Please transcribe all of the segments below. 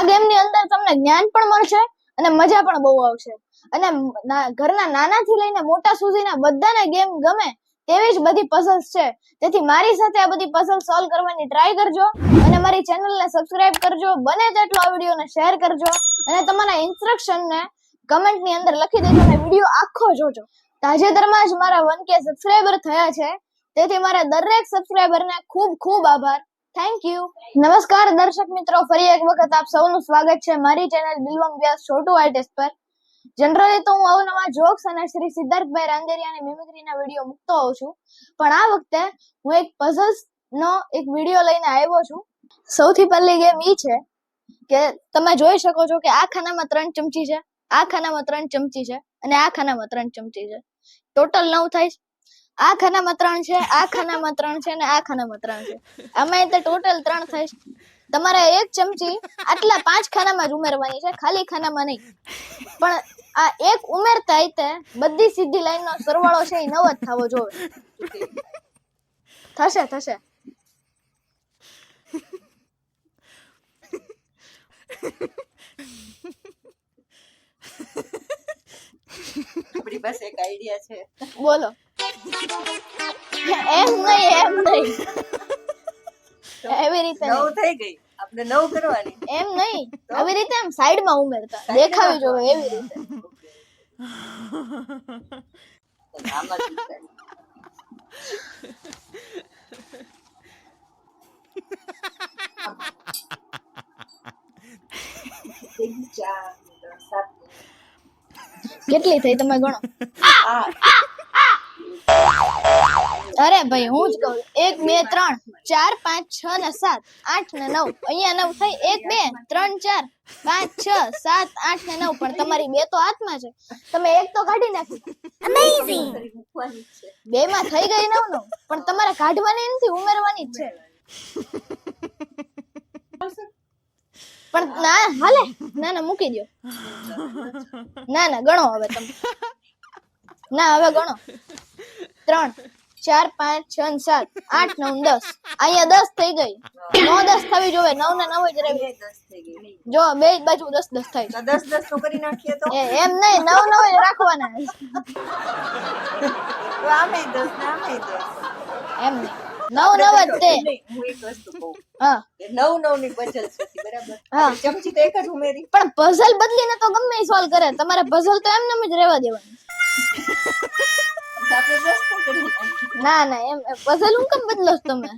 ગેમની અંદર તમને જ્ઞાન પણ મળશે અને મજા પણ બહુ આવશે અને ઘરના નાનાથી લઈને મોટા સુધીના બધાને ગેમ ગમે તેવી જ બધી પઝલ્સ છે. તેથી મારી સાથે આ બધી પઝલ સોલ્વ કરવાની ટ્રાય કરજો અને મારી ચેનલને સબસ્ક્રાઇબ કરજો. બને તેટલો આ વિડીયોને શેર કરજો અને તમારા ઇન્સ્ટ્રક્શનને કમેન્ટની અંદર લખી દેજો અને વિડીયો આખો જોજો. તાજેતરમાં જ મારા 1K સબસ્ક્રાઇબર થયા છે, તેથી મારા દરેક સબસ્ક્રાઇબરને ખૂબ ખૂબ આભાર. Thank you. નમસ્કાર દર્શક મિત્રો, ફરી એક વખત આપ સૌનું સ્વાગત છે મારી ચેનલ બિલવમ વ્યાસ છોટુ આર્ટિસ્ટ પર. જનરલી તો હું અવનવા જોક્સ અને શ્રી સિદ્ધાર્થભાઈ રાંદેરિયાની મિમિક્રીના વિડીયો મૂકતો હોઉં છું, પણ આ વખતે હું એક પઝલ્સ નો એક વિડીયો લઈને આવ્યો છું. સૌથી પહેલી ગેમ ઈ છે કે તમે જોઈ શકો છો કે આ ખાનામાં 3 ચમચી છે, આ ખાનામાં 3 ચમચી છે અને આ ખાનામાં 3 ચમચી છે. ટોટલ 9 થાય છે. આ ખાનામાં 3 છે, આ ખાનામાં 3 છે અને આ ખાનામાં 3 છે. આમાં તો ટોટલ 3 થાય છે. તમારે 1 ચમચી આટલા 5 ખાનામાં જ ઉમેરવાની છે, ખાલી ખાનામાં નહીં. પણ આ એક ઉમેરતા તે બધી સીધી લાઈનનો સરવાળો છે એ 9 જ થવો જોઈએ. થશે આપણી પાસે એક આઈડિયા છે. બોલો. એમ નહીં એવી રીતે 9 થઈ ગઈ, આપણે 9 કરવાની. એમ નહીં, આવી રીતે આમ સાઈડમાં ઉમેરતા દેખાવી જોઈએ એવી રીતે. આમાં શું થાય? કેટલી થઈ તમે ગણો. અરે ભાઈ હું જ કહું 1 2 3 4 5 6 ને 7 8 ને 9. અહીંયા 9 થઈ. 1 2 3 4 5 6 7 8 ને 9. પણ તમારી 2 તો હાથમાં છે, તમે 1 તો કાઢી નાખી. અમેઝિંગ. 2 માં થઈ ગઈ 9 પણ તમારે કાઢવાની નથી, ઉમેરવાની જ છે. પણ ના હાલે, ના મૂકી દો. ના ગણો હવે તમે. ના હવે ગણો 3 4 5 6 7 8 9 10. અહીંયા 10 થઈ ગઈ. 9 10 થવી જોઈએ. 9 ને 9 જ રહેવી. 10 થઈ ગઈ. જો બે બાજુ 10 10 થાય. તો 10 10 તો કરી નાખીએ તો. એમ નહીં, 9 9 જ રાખવાના. તો આમે 10 ને આમે 10. એમ નહીં, 9 9 જ તે. હું એક વસ્તુ કહું. હા કે 9 9 ની પઝલ છે, બરાબર? હા. ચમચી તો એક જ ઉમેરી. પણ પઝલ બદલીને તો ગમે એ સોલ્વ કરે. તમારે પઝલ તો એમને જ રહેવા દેવાની. આપણે 10 તો કરી નાખીએ. ના એમ પઝલ હું કેમ બદલો છો તમે?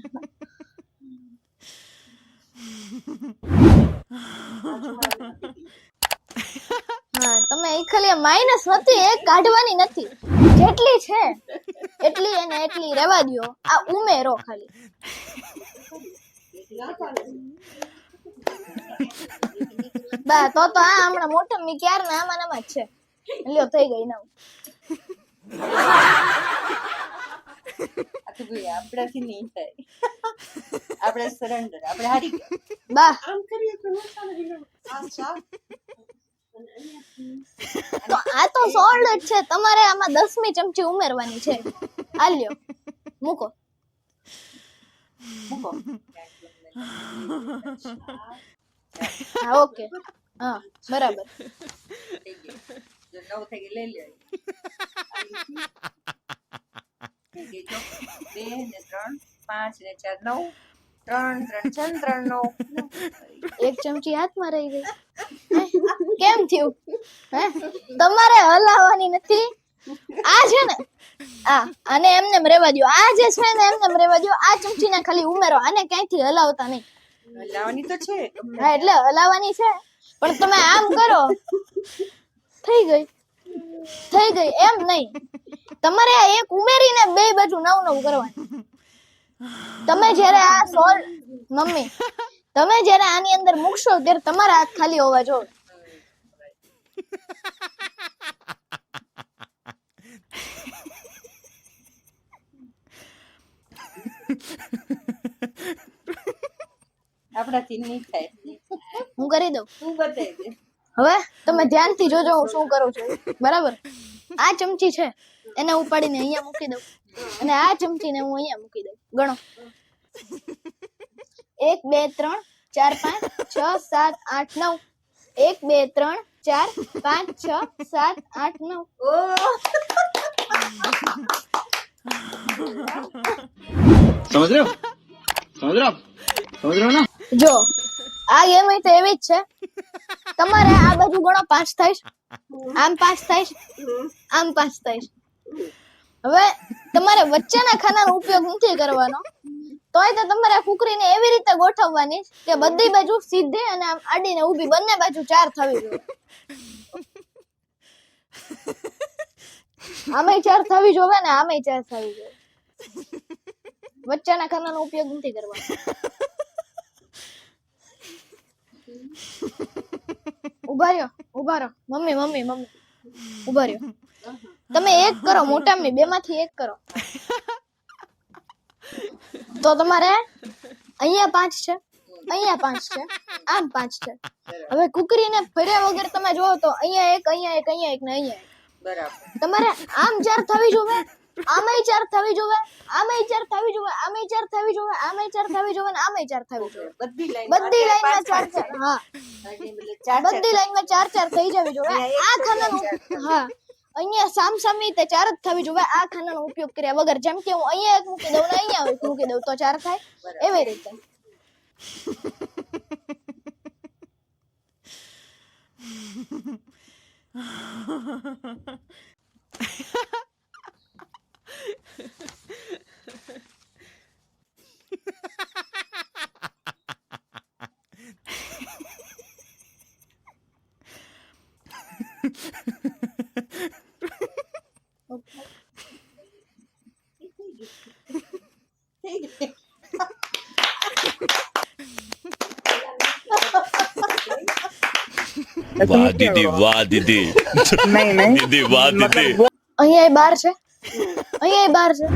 હા તમે એ ખાલી માઇનસ નથી, એક કાઢવાની નથી. જેટલી છે એટલી અને એટલી રહેવા દ્યો. આ ઉમેરો ખાલી. બા તો આ હમણાં મોટો મી ક્યારના આમાં જ છે. લ્યો થઈ ગઈ 9. આપણાથી નહીં થાય. આપણે સરેન્ડર, આપણે હારી ગયા. બા આમ કરીએ તો ન ચાલે. તો આ તો સોલ્ડ જ છે. તમારે આમાં 10મી ચમચી ઉમેરવાની છે. આ લ્યો મૂકો. હા ઓકે. હા બરાબર. જો 9 થઈ ગઈ લઈ લે. થઈ ગઈ જો 2 ને 3 5 ને 4 9 3 3 6 3 9. 1 ચમચી હાથમાં રહી ગઈ. કેમ થયું? હે તમારે હલાવવાની નથી. આ છે ને આને એમને રહેવા દો. આ જે છે ને એમને રહેવા દો. આ ચમચીને ખાલી ઉમેરો. આને ક્યાંયથી હલાવતા નહીં. લાવવાની તો છે. હા એટલે હલાવવાની છે, પણ તમે આમ કરો. થઈ ગઈ એમ નહીં. તમારે આ એક ઉમેરીને બે બાજુ 9 9 કરવાની. તમે જ્યારે આ સોલ્વ મમ્મી તમે જ્યારે આની અંદર મૂકશો ત્યારે તમારા હાથ ખાલી હોવા જોઈએ. આપણાથી નહીં થાય. હું કરી દઉં. તું બતાવી દે. હવે તમે ધ્યાનથી જોજો હું શું કરું છું. બરાબર. આ ચમચી છે એને ઉપાડીને અહીંયા મૂકી દઉં અને આ ચમચીને હું અહીંયા મૂકી દઉં. ગણો 1 2 3 4 5 6 7 8 9 1 2 3 4 5 6 7 8 9 ઓ समझ रहे हो समझ रहे हो आप समझ रहे हो ना જો આ ગેમ તો એવી જ છે તમારે આ બાજુ ગણો 5 થાય છે આમ 5 થાય છે આમ 5 થાય છે હવે તમારે વચ્ચેના ખાનાનો ઉપયોગ નથી કરવાનો તોય તો તમારે કુકરીને એવી રીતે ગોઠવવાની કે બધી બાજુ સીધી અને આમ આડીને ઊભી બંને બાજુ 4 થવી જોઈએ આમેય 4 થવી જોઈએ ને આમેય 4 થવી જોઈએ વચ્ચેના ખાનાનો ઉપયોગ નથી કરવાનો ઉભા રહ્યો મમ્મી ઉભા રહ્યો તમે એક કરો મોટામાં બે માંથી એક કરો તો તમારે અહીંયા 5 છે અહીંયા 5 છે આમ 5 છે હવે કુકરીને ફર્યા વગર તમે જોવો તો અહીંયા એક ને અહીંયા એક બરાબર તમારે આમ 4 થવી જોઈએ આમેય 4 થવી જોઈએ આમેય 4 થવી જોઈએ આમેય 4 થવી જોઈએ આમેય 4 થવી જોઈએ અને આમેય 4 થવી જોઈએ બધી લાઈનમાં 4 હા બધી લાઈનમાં 4 થઈ જવી જોઈએ આ ખાનાનો હા અહીંયા સામસામી તે 4 જ થવી જોઈએ આ ખાનાનો ઉપયોગ કર્યા વગર જેમ કે હું અહીંયા એક મૂકી દઉં ને અહીંયા એક મૂકી દઉં તો 4 થાય એવી રીતે वाह दीदी दीदी वाह दीदी અહીંયા 12 છે અહીંયા 12 છે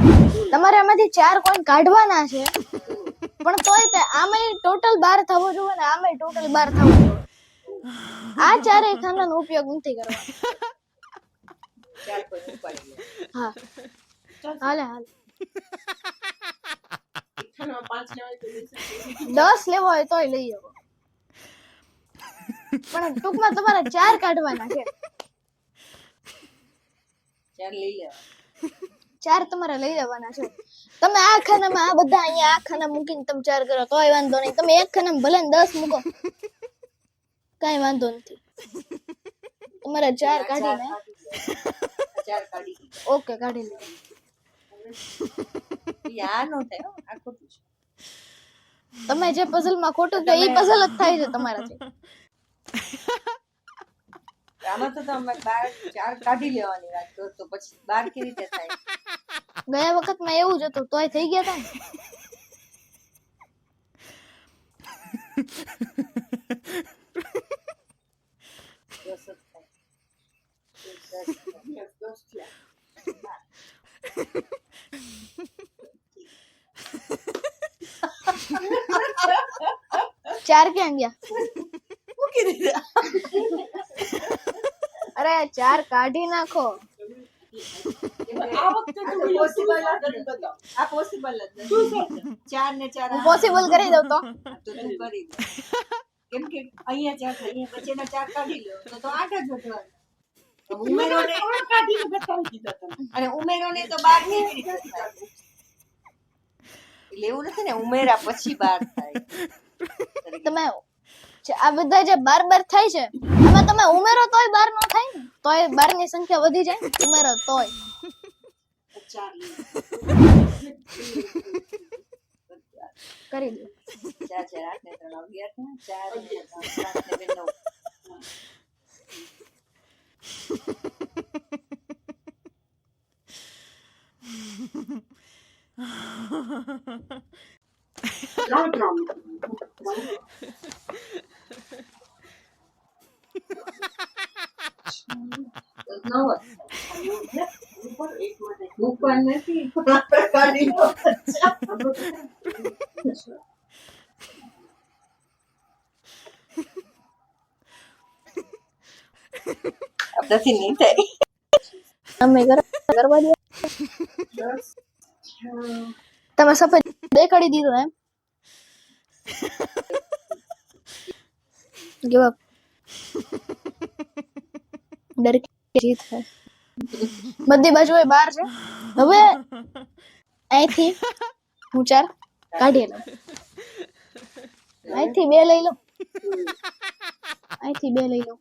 તમારે આમાંથી 4 કોઈન કાઢવાના છે પણ તોય તે આમેય ટોટલ 12 થવો જોઈએ ને આમેય ટોટલ 12 થવો જોઈએ આ ચારેય ખાનાનો ઉપયોગ નથી કરવાનો ચાર કોઈ ઉપાડી લે હા હાલે ખાનામાં 5 લેવાય તો 10 લેવો હોય તોય લઈ આવો પણ ટૂંકમાં તમારે 4 કાઢવાના છે ચાર લઈ લેવા 4 તમારે લઈ લેવાના છે તમે આ ખાનામાં આ બધા અહીંયા આ ખાના મૂકીને તમે 4 કરો તોય વાંધો નહીં તમે એક ખાનામાં ભલે 10 મૂકો કઈ વાંધો નથી તમારે 4 કાઢીને ચાર કાઢી ઓકે કાઢી લો યા નો થાય હો, આ ખોટું છે તમે જે પઝલમાં ખોટું છે એ પઝલ જ થાય છે તમારાથી આમાં તો તમે 4 કાઢી લેવાની વાત કરો તો પછી 12 કેવી રીતે થાય ગયા વખતમાં એવું જ હતું તોય થઈ ગયા હતા ને 10 થાય 10 થયા ચાર ક્યાં ગયા મૂકી દીધા અરે 4 કાઢી નાખો આ વખતે તો પોસિબલ જ નથી બતાવ આ પોસિબલ જ નથી 4 ને 4 હું પોસિબલ કરી દઉં તો તો તું કરી દે કેમ કે અહીંયા 4 થાય અહીંયા વચ્ચેના 4 કાઢી લો તો 8 જ વધવાનું ઉમેરો ને કાઢીને બતાવી દીધા તમે અને ઉમેરો ને તો 12 કેવી રીતે થાય એટલે એવું નથી ને ઉમેરા પછી 12 થાય તમે આ બધા જે 12 થાય છે એમાં તમે ઉમેરો તોય 12 નો થાય ને તોય 12 ની સંખ્યા વધી જાય ઉમેરો તોય 4 કરી દો 4 8 ને 3 11 4 ને 7 ને 9 ઉપર નથી કાઢી લો આપણાથી નહીં થાય અમે કરવા દો તમે સફેદ દેખાડી દીધું એમ गिव अप डर के जीत है બધી બાજુએ બાર છે હવે અહીંથી હું 4 કાઢી લઉં અહીંથી 2 લઈ લઉં અહીંથી 2 લઈ લઉં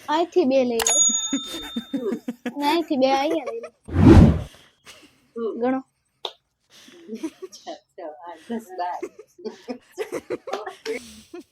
અહીંથી 2 લઈ લઉં અને અહીંથી 2 અહીંયા લઈ લઉં ગણો 6, 7, 8, 10, 12